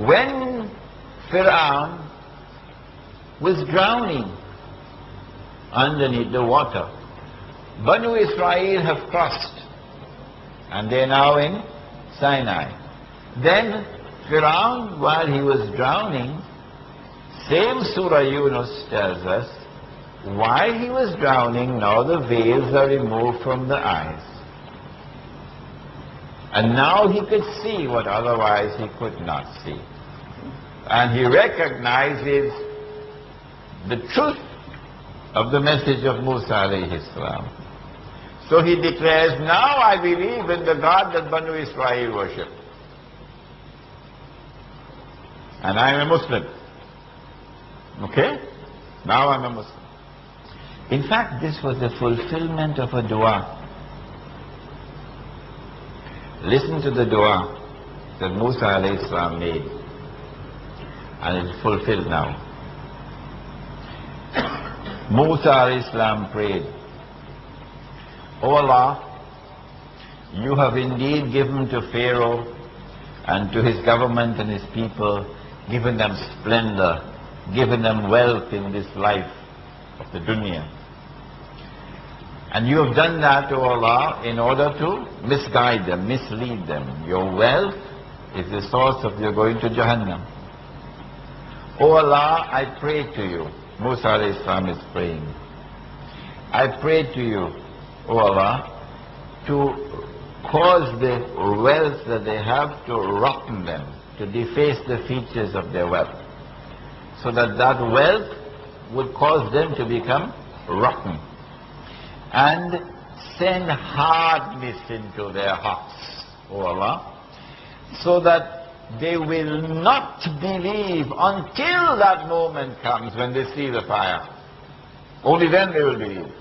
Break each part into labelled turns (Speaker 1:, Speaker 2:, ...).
Speaker 1: When Fir'aun was drowning underneath the water, Banu Israel have crossed, and they're now in Sinai. Then Fir'aun, while he was drowning, same Surah Yunus tells us, while he was drowning, now the veils are removed from the eyes. And now he could see what otherwise he could not see. And he recognizes the truth of the message of Musa alayhi salam. So he declares, now I believe in the God that Banu Israel worship. And I am a Muslim. Okay? Now I'm a Muslim. In fact, this was the fulfillment of a dua. Listen to the dua that Musa alayhi salam made. And it's fulfilled now. Musa alayhi salam prayed, O Allah, you have indeed given to Pharaoh and to his government and his people, given them splendor, given them wealth in this life of the dunya. And you have done that, O Allah, in order to misguide them, mislead them. Your wealth is the source of your going to Jahannam. O Allah, I pray to you. Musa alayhi salam is praying. I pray to you, O Allah, to cause the wealth that they have to rotten them, to deface the features of their wealth, so that that wealth would cause them to become rotten, and send hardness into their hearts, O Allah, so that they will not believe until that moment comes when they see the fire. Only then they will believe.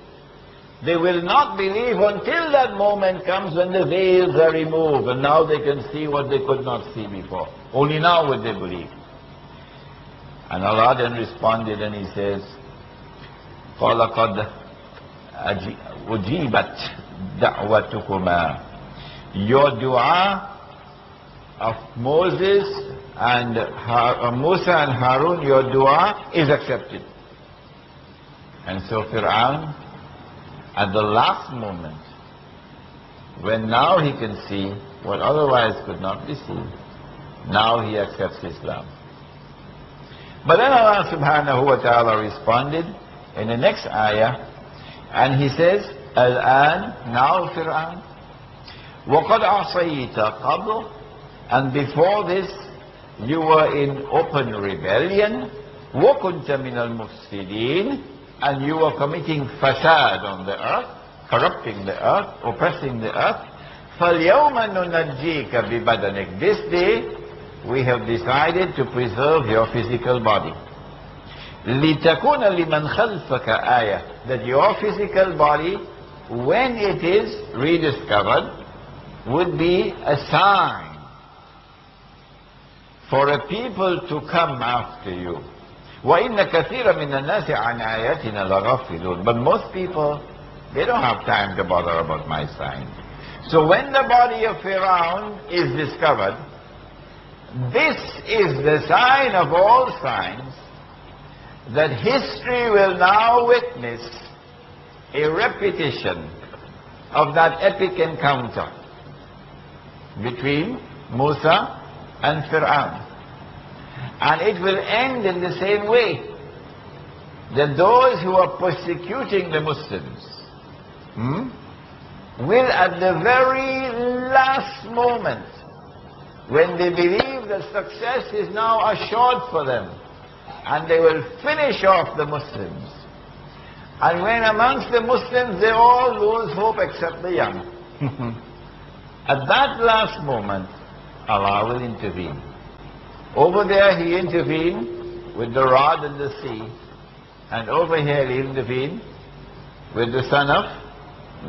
Speaker 1: They will not believe until that moment comes when the veils are removed and now they can see what they could not see before. Only now would they believe. And Allah then responded and He says, قَالَ قَدْ أُجِيبَتْ دَعْوَتُكُمَا. Your dua of Moses and Musa and Harun, your dua is accepted. And so Fir'aun, at the last moment, when now he can see what otherwise could not be seen, now he accepts Islam. But then Allah subhanahu wa ta'ala responded in the next ayah, and He says, Al-an, now Fir'aun, وَقَدْ عَصَيْتَ قَبْلُ, and before this you were in open rebellion, وَكُنْتَ مِنَ الْمُفْسِدِينَ, and you were committing fasad on the earth, corrupting the earth, oppressing the earth. فَالْيَوْمَ نُنَجِّيكَ بِبَدَنِكَ. This day we have decided to preserve your physical body. لِتَكُونَ لِمَنْ خَلْفَكَ آيَةً, that your physical body, when it is rediscovered, would be a sign for a people to come after you. وَإِنَّ كَثِيرًا مِنَ النَّاسِ عَنْ آيَاتِنَا لَغَافِلُونَ. But most people, they don't have time to bother about my sign. So when the body of Fir'aun is discovered, this is the sign of all signs that history will now witness a repetition of that epic encounter between Musa and Fir'aun. And it will end in the same way, that those who are persecuting the Muslims will at the very last moment, when they believe that success is now assured for them, and they will finish off the Muslims. And when amongst the Muslims they all lose hope except the young. At that last moment, Allah will intervene. Over there He intervened with the rod and the sea, and over here He intervened with the son of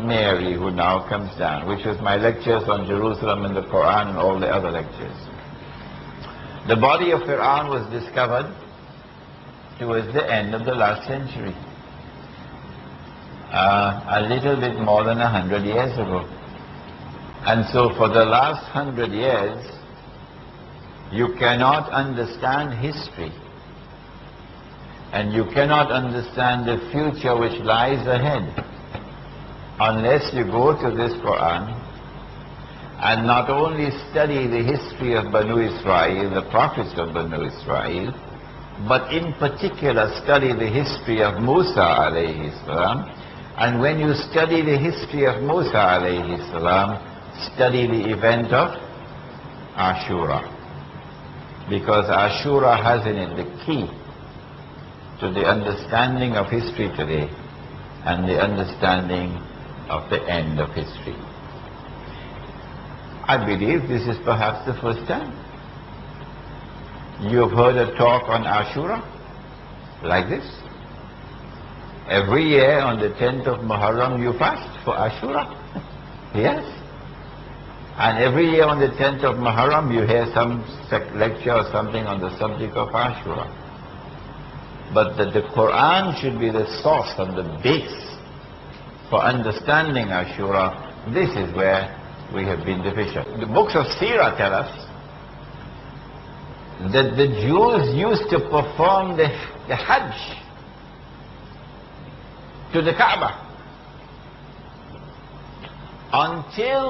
Speaker 1: Mary, who now comes down, which was my lectures on Jerusalem and the Quran and all the other lectures. The body of Fir'aun was discovered towards the end of the last century, a little bit more than 100 years ago. And so for the last 100 years, You cannot understand history, and you cannot understand the future which lies ahead unless you go to this Quran and not only study the history of Banu Israel, the prophets of Banu Israel, but in particular study the history of Musa alayhi salam. And when you study the history of Musa alayhi salam, study the event of Asyura, because Asyura has in it the key to the understanding of history today and the understanding of the end of history. I believe this is perhaps the first time you have heard a talk on Asyura like this. Every year on the 10th of Muharram you fast for Asyura. Yes. And every year on the 10th of Muharram you hear some lecture or something on the subject of Asyura. But that the Quran should be the source and the base for understanding Asyura, this is where we have been deficient. The books of Seerah tell us that the Jews used to perform the Hajj to the Kaaba until